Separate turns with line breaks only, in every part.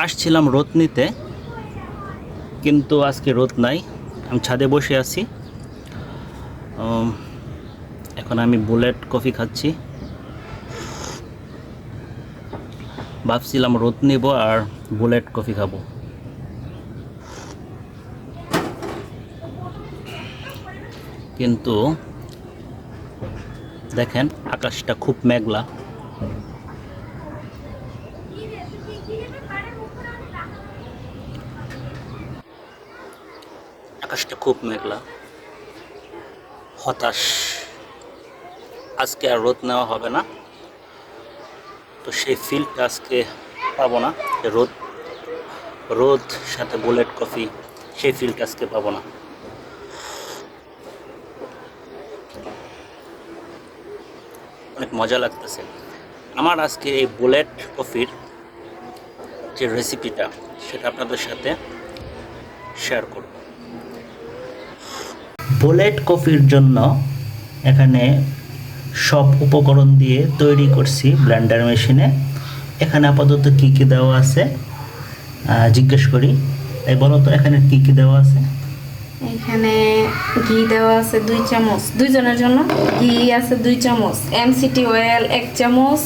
আসছিলাম রোদ নিতে, কিন্তু আজকে রোদ নাই। আমি ছাদে বসে আছি। এখন আমি বুলেট কফি খাচ্ছি। ভাবছিলাম রোদ নিব আর বুলেট কফি খাবো, কিন্তু দেখেন আকাশটা খুব মেঘলা। আকাশটা খুব মেঘলা, হতাশ। আজকে আর রোদ নেওয়া হবে না, তো সেই ফিলটা আজকে পাবো না। রোদ রোদ সাথে বুলেট কফি, সেই ফিলটা আজকে পাবো না। অনেক মজা লাগতেছে আমার আজকে এই বুলেট কফির যে রেসিপিটা, সেটা আপনাদের সাথে শেয়ার করব। বুলেট কফির জন্য এখানে সব উপকরণ দিয়ে তৈরি করছি ব্লেন্ডার মেশিনে। এখানে আপাতত কি কি দেওয়া আছে জিজ্ঞেস করি। এই বলো তো, এখানে কি কি দেওয়া আছে?
এখানে ঘি দেওয়া আছে 2 চামচ, দুইজনের জন্য ঘি আছে 2 চামচ, এমসিটি অয়েল 1 চামচ,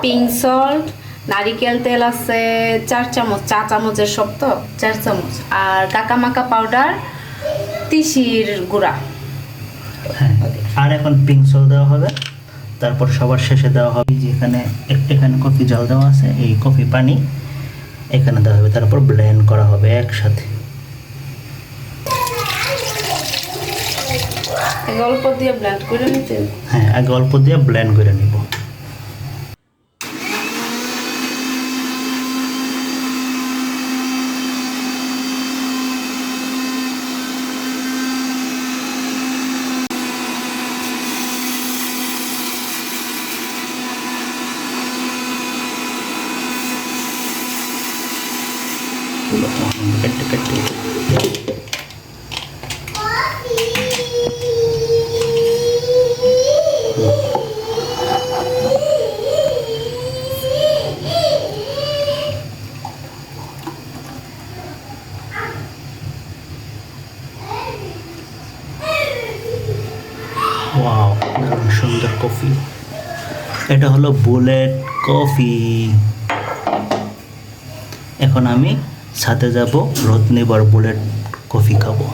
পিঙ্ক সল্ট, নারিকেল তেল আছে 4 চামচ, চা চামচের সব তো 4 চামচ, আর কাকামাকা পাউডার, তিসির গুঁড়া।
হ্যাঁ, আর এখন পিঙ্ক সল্ট দেওয়া হবে। তারপর সবার শেষে দেওয়া হবে যেখানে এখানে কফি জল দেওয়া আছে, এই কফি পানি এখানে দেওয়া হবে। তারপর ব্লেন্ড করা হবে একসাথে।
অল্প দিয়ে ব্লেন্ড করে নিতে।
হ্যাঁ, আগে অল্প দিয়ে ব্লেন্ড করে নিব। কেটে কেটে ওয়াও, দারুণ সুন্দর কফি। এটা হলো বুলেট কফি। এখন আমি ছাদে যাব, রোদ নেবার বুলেট কফি খাবো।